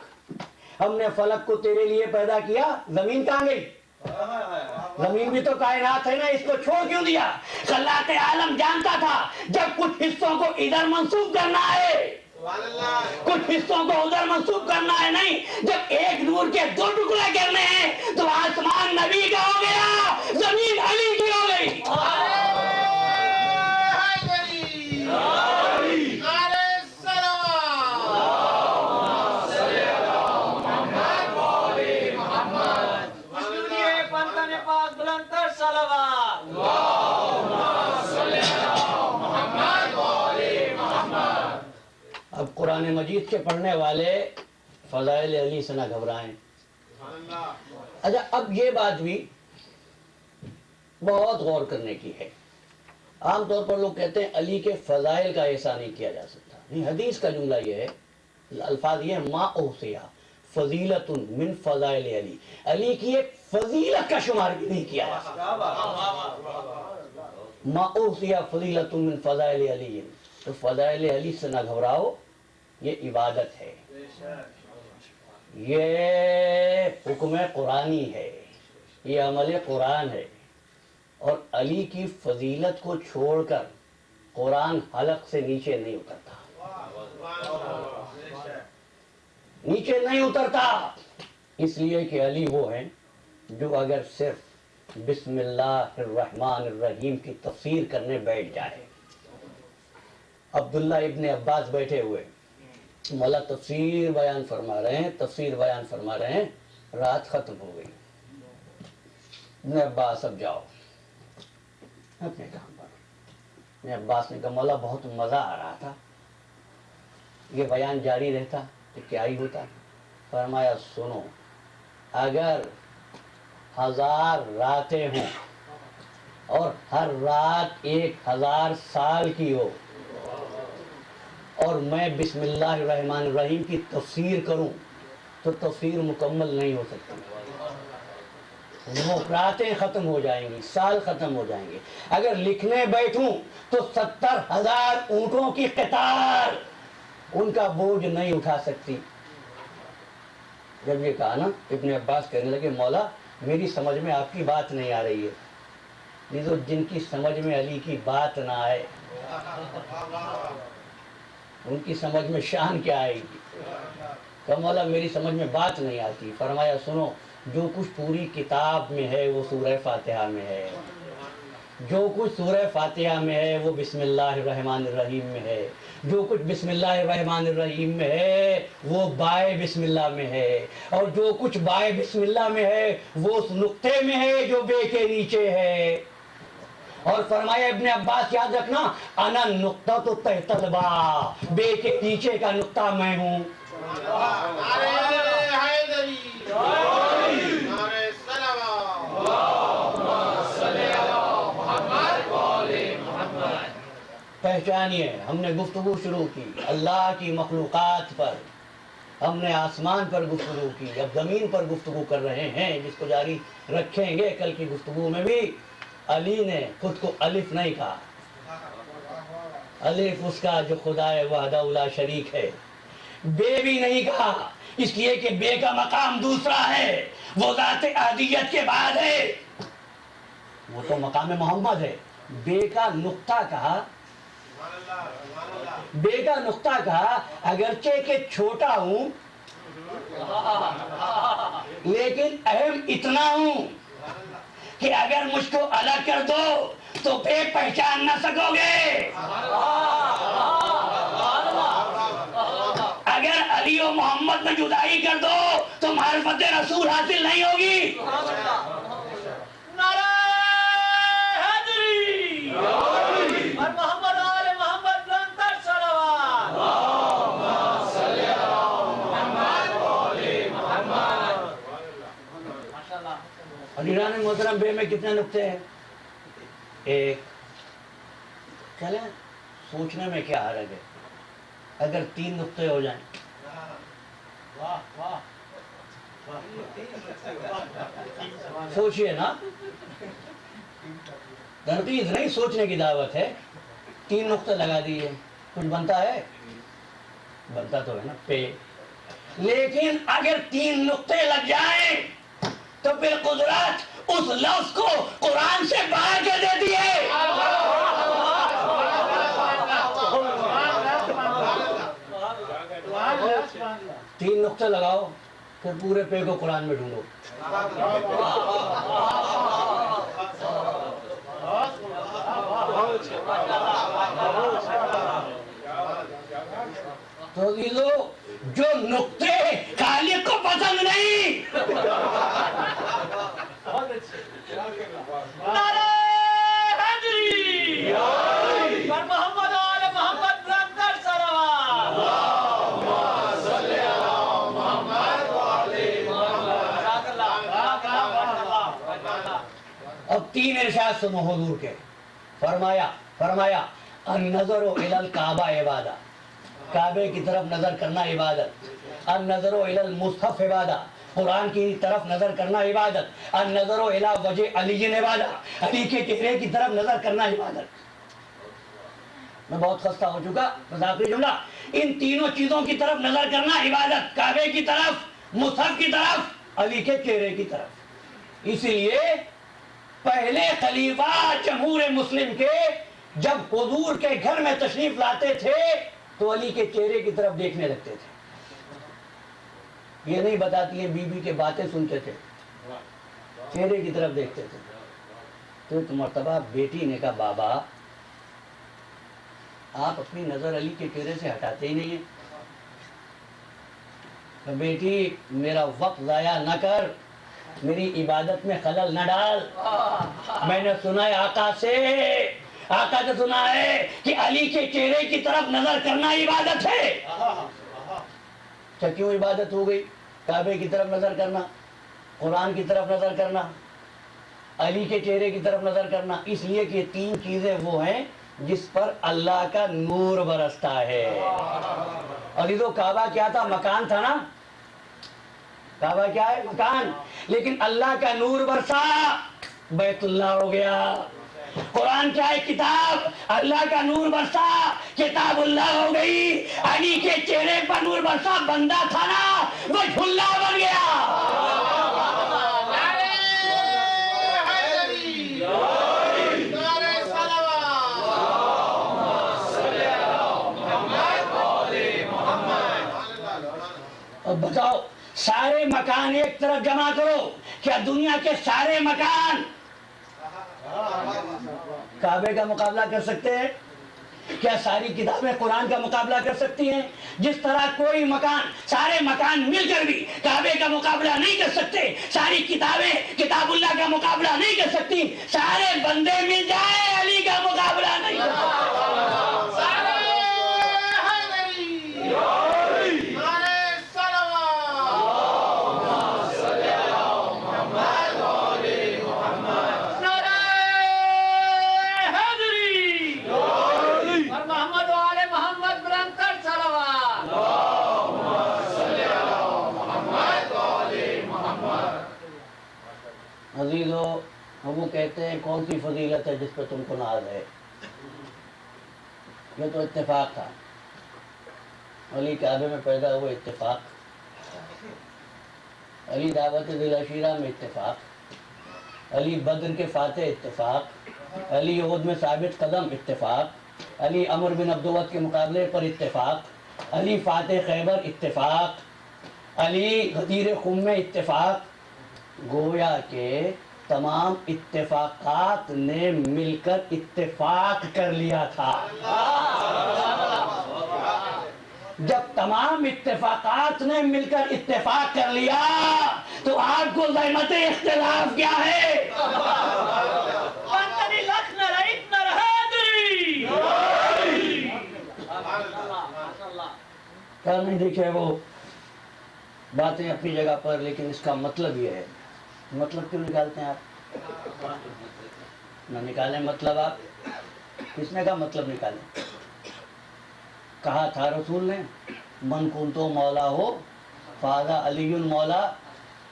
ہم نے فلک کو تیرے لیے پیدا کیا. زمین کہاں گئی؟ زمین بھی تو کائنات ہے نا، اس کو چھوڑ کیوں دیا؟ خلاق عالم جانتا تھا جب کچھ حصوں کو ادھر منسوب کرنا ہے، کچھ حصوں کو ادھر منسوب کرنا ہے. نہیں، جب ایک نور کے دو ٹکڑے کرنے ہیں تو آسمان نبی کا ہو گیا، زمین علی کی ہو گئی. اب قرآن مجید کے پڑھنے والے فضائل علی سے نہ گھبرائیں. اچھا، اب یہ بات بھی بہت غور کرنے کی ہے. عام طور پر لوگ کہتے ہیں علی کے فضائل کا ایسا نہیں کیا جا سکتا. نہیں، حدیث کا جملہ یہ ہے، الفاظ یہ ما اوصیہ فضیلت من فضائل علی، علی کی ایک فضیلت کا شمار بھی نہیں کیا جا سکتا. ما اوصیہ فضیلت من فضائل علی، تو فضائل علی سے نہ گھبراؤ، یہ عبادت ہے، یہ حکم قرآنی ہے، یہ عمل قرآن ہے. اور علی کی فضیلت کو چھوڑ کر قرآن حلق سے نیچے نہیں اترتا، نیچے نہیں اترتا. اس لیے کہ علی وہ ہیں جو اگر صرف بسم اللہ الرحمن الرحیم کی تفسیر کرنے بیٹھ جائے. عبداللہ ابن عباس بیٹھے ہوئے، مولا تفسیر بیان فرما رہے ہیں، تفسیر بیان فرما رہے ہیں، رات ختم ہو گئی. ابن عباس اب جاؤ اپنے کام پر. ابن عباس نے کہا مولا بہت مزہ آ رہا تھا، یہ بیان جاری رہتا تو کیا ہی ہوتا. فرمایا سنو، اگر 1000 راتیں ہوں اور ہر رات 1000 سال کی ہو اور میں بسم اللہ الرحمن الرحیم کی تفسیر کروں تو تفسیر مکمل نہیں ہو سکتی. وہ راتیں ختم ہو جائیں گی، سال ختم ہو جائیں گے. اگر لکھنے بیٹھوں تو 70,000 اونٹوں کی قطار ان کا بوجھ نہیں اٹھا سکتی. جب یہ کہا نا، ابن عباس کہنے لگے مولا میری سمجھ میں آپ کی بات نہیں آ رہی ہے. نہیں تو جن کی سمجھ میں علی کی بات نہ آئے ان کی سمجھ میں شان کیا آئے گی. کہ مولا میری سمجھ میں بات نہیں آتی. فرمایا سنو، جو کچھ پوری کتاب میں ہے وہ سورہ فاتحہ میں ہے، جو کچھ سورہ فاتحہ میں ہے وہ بسم اللہ الرحمن الرحیم میں ہے، جو کچھ بسم اللہ الرحمن الرحیم میں ہے وہ بائے بسم اللہ میں ہے، اور جو کچھ بائے بسم اللہ میں ہے وہ اس نقطے میں ہے جو بے کے نیچے ہے. اور فرمایا ابن عباس یاد رکھنا، انا نقطہ تو تحت الباء، بے کے نیچے کا نقطہ میں ہوں. پہچانیے، ہم نے گفتگو شروع کی اللہ کی مخلوقات پر، ہم نے آسمان پر گفتگو کی، اب زمین پر گفتگو کر رہے ہیں جس کو جاری رکھیں گے. کل کی گفتگو میں بھی علی نے خود کو الف نہیں کہا، الف اس کا جو خدا وحدہ لا شریک ہے. بے بھی نہیں کہا، اس لیے کہ بے کا مقام دوسرا ہے، وہ ذات احدیت کے بعد ہے، وہ تو مقام محمد ہے. بے کا نقطہ کہا، بے کا نقطہ کہا، اگرچہ کہ چھوٹا ہوں لیکن اہم اتنا ہوں کہ اگر مجھ کو الگ کر دو تو بے پہچان نہ سکو گے. اگر علی و محمد میں جدائی کر دو تو معرفت رسول حاصل نہیں ہوگی. نعرہ حیدری حضران محترم بے میں کتنے نقطے ہیں؟ ایک. چلیں سوچنے میں کیا حرج ہے اگر 3 نقطے ہو جائیں. سوچئے نا، تنقید نہیں سوچنے کی دعوت ہے. 3 نقطے لگا دیئے کچھ بنتا ہے؟ بنتا تو ہے نا پہ. لیکن اگر 3 نقطے لگ جائیں تو پھر قدرت اس لفظ کو قرآن سے باہر کے دیتی ہے. 3 نقطے لگاؤ پھر پورے پے کو قرآن میں ڈھونڈو. تو جو نقطے خالق کو پسند نہیں. نعرہ حیدری پر محمد آل محمد برادر صلوات. اب 3 ارشاد سنو حضور کے. فرمایا النظر الی الکعبہ عبادہ، کعبے کی طرف نظر کرنا عبادت. النظر الی المصحف عبادہ، قرآن کی طرف نظر کرنا عبادت. النظر الی وجہ علی عبادہ، علی کے چہرے کی طرف نظر کرنا عبادت. میں بہت خستہ ہو چکا، بس آخری جملہ. ان تینوں چیزوں کی طرف نظر کرنا عبادت، کعبے کی طرف، مصحف کی طرف، علی کے چہرے کی طرف. اسی لیے پہلے خلیفہ جمہور مسلم کے جب حضور کے گھر میں تشریف لاتے تھے تو علی کے چہرے کی طرف دیکھنے لگتے تھے. یہ نہیں بتاتی ہیں بی بی کے باتیں سنتے تھے، چہرے کی طرف دیکھتے تھے. تو ایک مرتبہ بیٹی نے کہا بابا آپ اپنی نظر علی کے چہرے سے ہٹاتے ہی نہیں ہیں. تو بیٹی میرا وقت ضائع نہ کر، میری عبادت میں خلل نہ ڈال. میں نے سنا ہے آقا سے سنا ہے کہ علی کے چہرے کی طرف نظر کرنا عبادت ہے. اچھا کیوں عبادت ہو گئی؟ کعبے کی طرف نظر کرنا، قرآن کی طرف نظر کرنا، علی کے چہرے کی طرف نظر کرنا. اس لیے کہ 3 چیزیں وہ ہیں جس پر اللہ کا نور برستا ہے. اور یہ تو کعبہ کیا تھا؟ مکان تھا نا. کعبہ کیا ہے؟ مکان. لیکن اللہ کا نور برسا، بیت اللہ ہو گیا. قرآن کیا ہے؟ کتاب. اللہ کا نور برسا، کتاب اللہ ہو گئی. علی کے چہرے پر نور برسا، بندہ تھا نا وہ جھلا بن گیا. اب بتاؤ سارے مکان ایک طرف جمع کرو، کیا دنیا کے سارے مکان کعبے کا مقابلہ کر سکتے ہیں؟ کیا ساری کتابیں قرآن کا مقابلہ کر سکتی ہیں؟ جس طرح کوئی مکان، سارے مکان مل کر بھی کعبے کا مقابلہ نہیں کر سکتے، ساری کتابیں کتاب اللہ کا مقابلہ نہیں کر سکتی، سارے بندے مل جائیں علی کا مقابلہ نہیں کر سکتے. عزیزو وہ کہتے ہیں کون سی فضیلت ہے جس پہ تم کو ناز ہے؟ یہ تو اتفاق تھا. علی کعبے میں پیدا ہوئے اتفاق، علی دعوت ذی العشیرہ میں اتفاق، علی بدر کے فاتح اتفاق، علی احد میں ثابت قدم اتفاق، علی عمر بن عبدود کے مقابلے پر اتفاق، علی فاتح خیبر اتفاق، علی غدیر خم میں اتفاق. گویا کہ تمام اتفاقات نے مل کر اتفاق کر لیا تھا. جب تمام اتفاقات نے مل کر اتفاق کر لیا تو آپ کو زحمت اختلاف کیا ہے؟ کیا نہیں دیکھے وہ باتیں اپنی جگہ پر، لیکن اس کا مطلب یہ ہے مطلب کیوں نکالتے ہیں آپ؟ نہ نکالیں مطلب، آپ کس نے کہا مطلب نکالیں؟ کہا تھا رسول نے من کنتو مولا ہو فاذا علی مولا،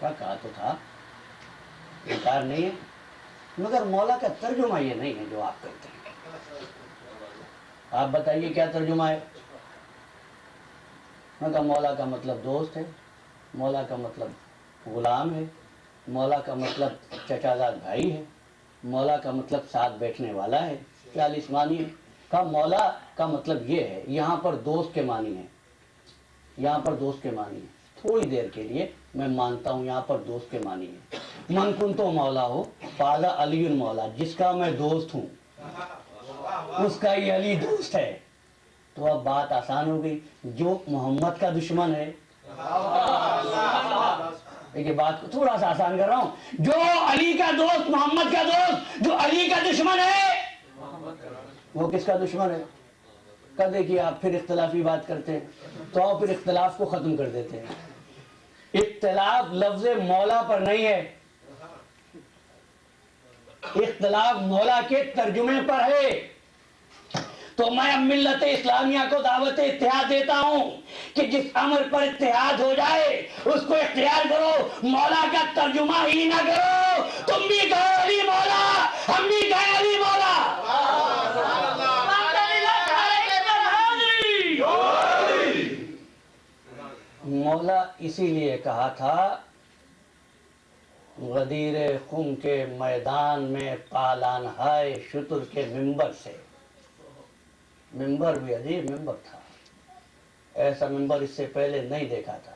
کہا تو تھا، انکار نہیں ہے، مگر مولا کا ترجمہ یہ نہیں ہے جو آپ کرتے ہیں۔ آپ بتائیے کیا ترجمہ ہے؟ میں کہا مولا کا مطلب دوست ہے، مولا کا مطلب غلام ہے، مولا کا مطلب چچا زاد بھائی ہے، مولا کا مطلب ساتھ بیٹھنے والا ہے، 40 معنی ہے۔ کہا مولا کا مطلب یہ ہے، یہاں پر دوست کے معنی ہے، یہاں پر دوست کے معنی ہے، تھوڑی دیر کے لیے میں مانتا ہوں یہاں پر دوست کے معنی ہے۔ من کنتو مولا ہو فاذا علی مولا، جس کا میں دوست ہوں اس کا یہ علی دوست ہے۔ تو اب بات آسان ہو گئی، جو محمد کا دشمن ہے، دیکھیے بات کو تھوڑا سا آسان کر رہا ہوں، جو علی کا دوست، محمد کا دوست، جو علی کا دشمن ہے، وہ کس کا دشمن ہے؟ کہا دیکھیے آپ پھر اختلافی بات کرتے ہیں، تو آپ پھر اختلاف کو ختم کر دیتے ہیں۔ اختلاف لفظ مولا پر نہیں ہے، اختلاف مولا کے ترجمے پر ہے۔ تو میں اب ملت اسلامیہ کو دعوت اتحاد دیتا ہوں کہ جس امر پر اتحاد ہو جائے اس کو اختیار کرو، مولا کا ترجمہ ہی نہ کرو۔ تم بھی کہو علی مولا، ہم بھی کہیں علی مولا۔ مولا اسی لیے کہا تھا غدیر خم کے میدان میں پالان ہے شتر کے منبر سے۔ منبر بھی عجیب منبر تھا، ایسا منبر اس سے پہلے نہیں دیکھا تھا۔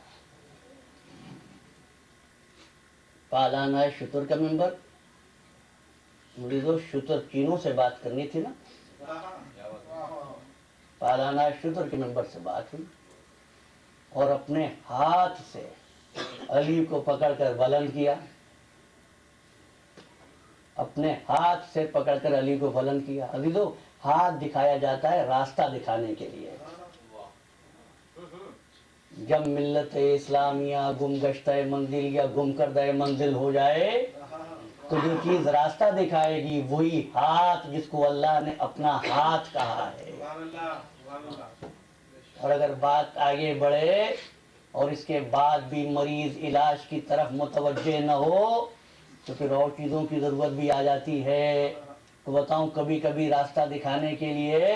پالان ہے شتر کا منبر، مریضوں شتر چینوں سے بات کرنی تھی نا، پالان ہے شتر کے منبر سے بات ہوئی، اور اپنے ہاتھ سے علی کو پکڑ کر بلند کیا، اپنے ہاتھ سے پکڑ کر علی کو بلند کیا۔ عزیزو ہاتھ دکھایا جاتا ہے راستہ دکھانے کے لیے۔ جب ملت اسلامیہ گم گشتہ منزل یا گم کردہ منزل ہو جائے تو جو چیز راستہ دکھائے گی وہی ہاتھ، جس کو اللہ نے اپنا ہاتھ کہا ہے۔ اور اگر بات آگے بڑھے اور اس کے بعد بھی مریض علاج کی طرف متوجہ نہ ہو تو پھر اور چیزوں کی ضرورت بھی آ جاتی ہے۔ تو بتاؤں کبھی کبھی راستہ دکھانے کے لیے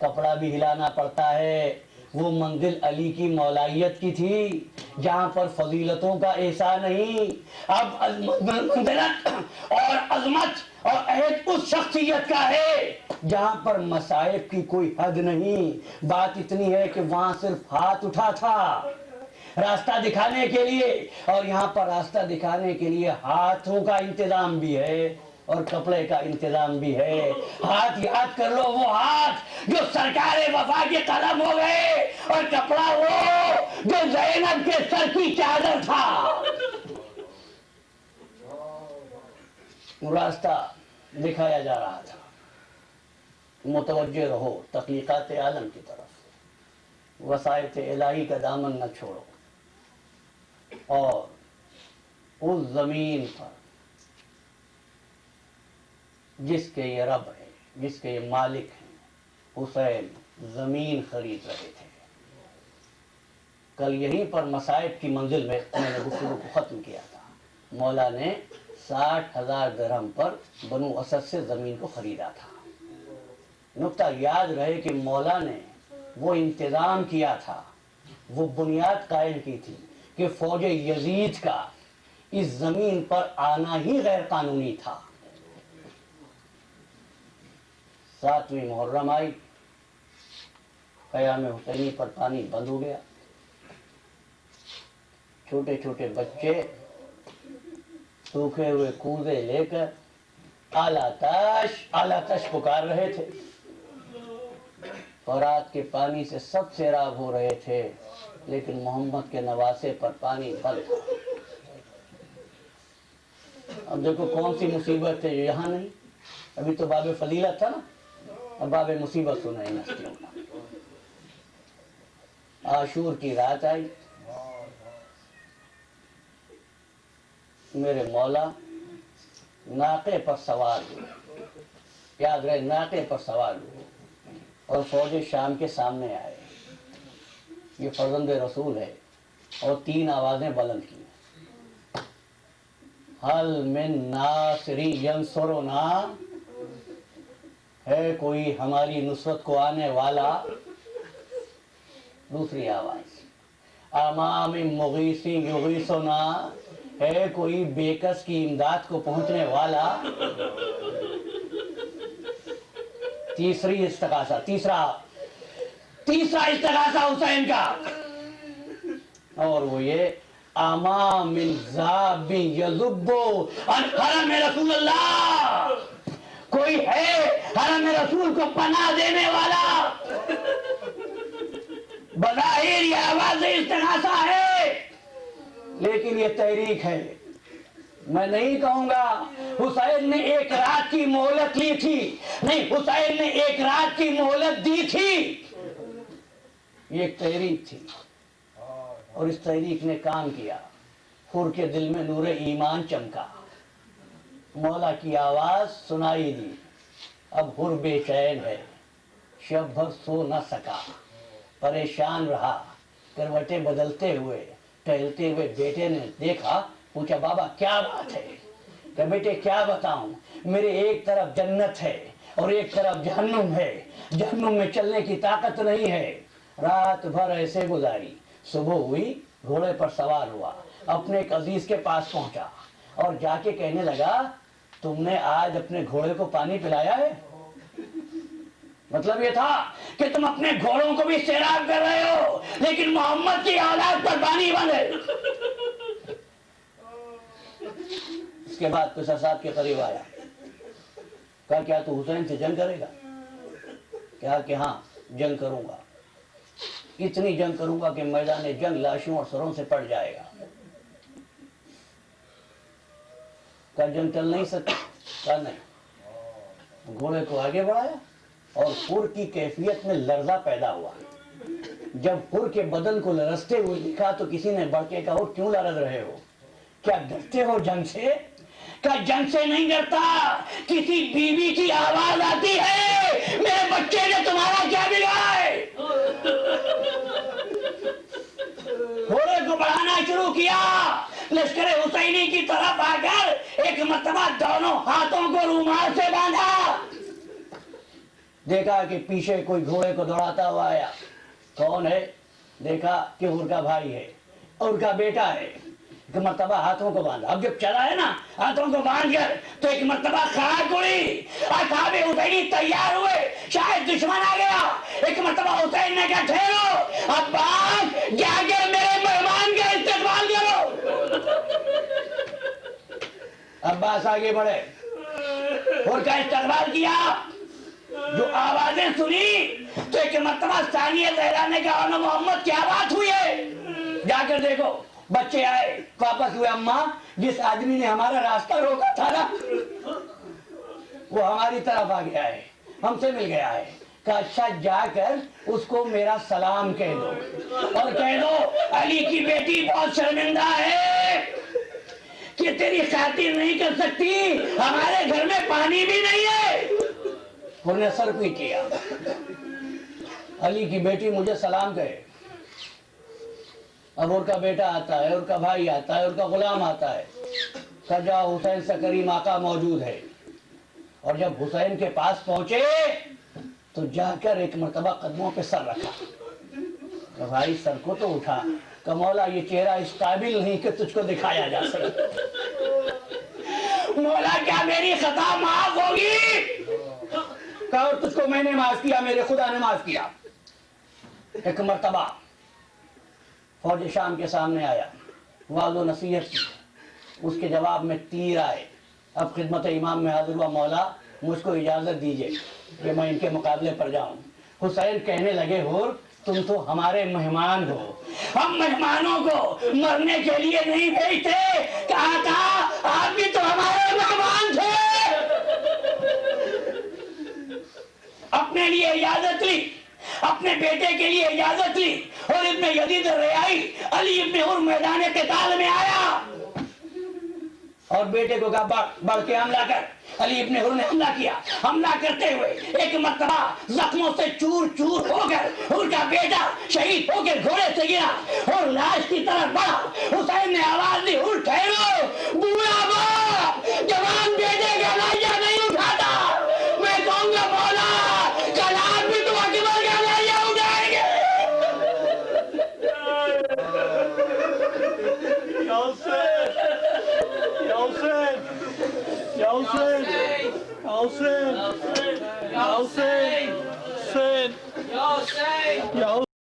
کپڑا بھی ہلانا پڑتا ہے۔ وہ منزل علی کی مولائیت کی تھی جہاں پر فضیلتوں کا احسان نہیں، اب منزلت اور عظمت اور عہد اس شخصیت کا ہے جہاں پر مصائب کی کوئی حد نہیں۔ بات اتنی ہے کہ وہاں صرف ہاتھ اٹھا تھا راستہ دکھانے کے لیے، اور یہاں پر راستہ دکھانے کے لیے ہاتھوں کا انتظام بھی ہے اور کپڑے کا انتظام بھی ہے۔ ہاتھ یاد کر لو، وہ ہاتھ جو سرکار وفا کے قلم ہو گئے، اور کپڑا وہ جو زینب کے سر کی چادر تھا۔ راستہ دکھایا جا رہا تھا، متوجہ رہو تخلیقات عالم کی طرف، وسائط الہی کا دامن نہ چھوڑو، اور اس زمین پر جس کے یہ رب ہے، جس کے یہ مالک ہیں، حسین زمین خرید رہے تھے۔ کل یہیں پر مصائب کی منزل میں نے گفتگو کو ختم کیا تھا، مولا نے 60,000 درہم پر بنو اسد سے زمین کو خریدا تھا۔ نقطہ یاد رہے کہ مولا نے وہ انتظام کیا تھا، وہ بنیاد قائم کی تھی کہ فوج یزید کا اس زمین پر آنا ہی غیر قانونی تھا۔ 7ویں محرم آئی، قیام حسینی پر پانی بند ہو گیا، چھوٹے چھوٹے بچے سوکھے ہوئے کوزے لے کر اعلیٰ تش پکار رہے تھے، فرات کے پانی سے سب سیراب ہو رہے تھے، لیکن محمد کے نواسے پر پانی بند تھا۔ اب دیکھو کون سی مصیبت ہے جو یہاں نہیں، ابھی تو باب فضیلت تھا نا، اب باب مصیبت سنا ہے ہستیوں کا۔ عاشور کی رات آئی، میرے مولا ناقے پر سوار ہوئے، یاد رہے ناقے پر سوار ہوئے اور فوج شام کے سامنے آئے. یہ فرزند رسول ہے اور 3 آوازیں بلند کی. حل من ناصری ینصرنا، ہے کوئی ہماری نصرت کو آنے والا. دوسری آواز امام مغیثی یغیثنا، ہے کوئی بیکس کی امداد کو پہنچنے والا. تیسری استغاثہ، تیسرا استغاثہ حسین کا، اور وہ یہ امام ذاب یذبو عن حرم رسول اللہ، کوئی ہے حرم رسول کو پناہ دینے والا. بظاہر یہ آواز استغاثہ ہے لیکن یہ تحریک ہے. میں نہیں کہوں گا حسین نے ایک رات کی مہلت لی تھی، نہیں، حسین نے ایک رات کی مہلت دی تھی. یہ ایک تحریک تھی اور اس تحریک نے کام کیا. حر کے دل میں نور ایمان چمکا، مولا کی آواز سنائی دی. اب حر بے چین ہے، شب بھر سو نہ سکا، پریشان رہا. کروٹیں بدلتے ہوئے ٹہلتے ہوئے بیٹے نے دیکھا، پوچھا بابا کیا بات ہے؟ کہ بیٹے کیا بتاؤں، میرے ایک طرف جنت ہے اور ایک طرف جہنم ہے، جہنم میں چلنے کی طاقت نہیں ہے. رات بھر ایسے گزاری. صبح ہوئی، گھوڑے پر سوار ہوا، اپنے ایک عزیز کے پاس پہنچا اور جا کے کہنے لگا تم نے آج اپنے گھوڑے کو پانی پلایا ہے؟ مطلب یہ تھا کہ تم اپنے گھوڑوں کو بھی سیراب کر رہے ہو لیکن محمد کی اولاد پر پانی بند ہے. اس کے بعد قصہ صاحب کے قریب آیا، کہا کیا تو حسین سے جنگ کرے گا؟ کہا کہ ہاں جنگ کروں گا، اتنی جنگ کروں گا کہ میدان جنگ لاشوں اور سروں سے پڑ جائے گا. کہا جنگ چل نہیں سکتی؟ کہا نہیں. گھوڑے کو آگے بڑھایا اور حر کی کیفیت میں لرزہ پیدا ہوا. جب حر کے بدن کو لرزتے ہوئے دیکھا تو کسی نے بڑھ کے کہا کیوں لرز رہے ہو؟ کیا ڈرتے ہو جنگ سے؟ کیا جنگ سے نہیں ڈرتا، کسی بیوی کی آواز آتی ہے میرے بچے نے تمہارا کیا بگاڑا ہے. گھوڑے کو بڑھانا شروع کیا، لشکر حسینی کی طرف آ کر ایک مرتبہ دونوں ہاتھوں کو رومال سے باندھا. دیکھا کہ پیچھے کوئی گھوڑے کو دوڑاتا ہوا آیا. کون ہے؟ دیکھا کہ حر کا بھائی ہے، حر کا بیٹا ہے. ایک مرتبہ ہاتھوں کو باندھا. اب جب چلا ہے نا ہاتھوں کو باندھ کر تو ایک مرتبہ خاک اڑی. اصحاب حسینی تیار ہوئے، شاید دشمن آ گیا. ایک مرتبہ حسین نے کہا ٹھہرو عباس، جا کر میرے مہمان کا استقبال کرو. عباس آگے بڑھے، حر کا استقبال کیا. جو آوازیں سنی تو ایک مرتبہ ثانیہ زہرا نے کہا انو محمد کیا بات ہوئی ہے؟ جا کر دیکھو. بچے آئے واپس ہوئے، اماں جس آدمی نے ہمارا راستہ روکا تھا نا وہ ہماری طرف آ گیا ہے، ہم سے مل گیا ہے. کہا اچھا جا کر اس کو میرا سلام کہہ دو اور کہہ دو علی کی بیٹی بہت شرمندہ ہے کہ تیری خاطر نہیں کر سکتی، ہمارے گھر میں پانی بھی نہیں ہے. انہوں نے سر بھی کیا. علی کی بیٹی مجھے سلام کہے. اب ان کا بیٹا آتا ہے، ان کا بھائی آتا ہے، ان کا غلام آتا ہے. کہا جاؤ حسین سے کریم آقا موجود ہے. اور جب حسین کے پاس پہنچے تو جا کر ایک مرتبہ قدموں پہ سر رکھا. کہ بھائی سر کو تو اٹھا. کہ مولا یہ چہرہ اس قابل نہیں کہ تجھ کو دکھایا جا سکے. مولا کیا میری خطا معاف ہوگی؟ کہا اور تجھ کو میں نے معاف کیا، میرے خدا نے معاف کیا. ایک مرتبہ فوج شام کے سامنے آیا، وعظ و نصیحت کی. اس کے جواب میں تیر آئے. اب خدمت امام میں حاضر ہوا، مولا مجھ کو اجازت دیجئے کہ میں ان کے مقابلے پر جاؤں. حسین کہنے لگے حر تم تو ہمارے مہمان ہو، ہم مہمانوں کو مرنے کے لیے نہیں بھیجتے. کہا تھا آپ بھی تو ہمارے مہمان تھے. اپنے لیے اجازت لی، اپنے بیٹے کے لیے اجازت لی اور ابن یزید ریائی علی ابن حر میدان قتال میں آیا. اور بیٹے کو کہا بڑھ کے حملہ کر. علی ابن حر نے حملہ کیا. حملہ کرتے ہوئے ایک مرتبہ زخموں سے چور چور ہو کر ان کا بیٹا شہید ہو کر گھوڑے سے گرا اور لاش کی طرف بڑھا. حسین نے آواز دی, اٹھ ٹھہرو, بوڑھا باپ جوان بیٹے کا لائیا نہیں اٹھاتا. میں کہوں گا مولا کل آپ بھی تو اکبر کا لائیا اٹھائیں گے. یا حسین یا حسین یا حسین یا حسین یا حسین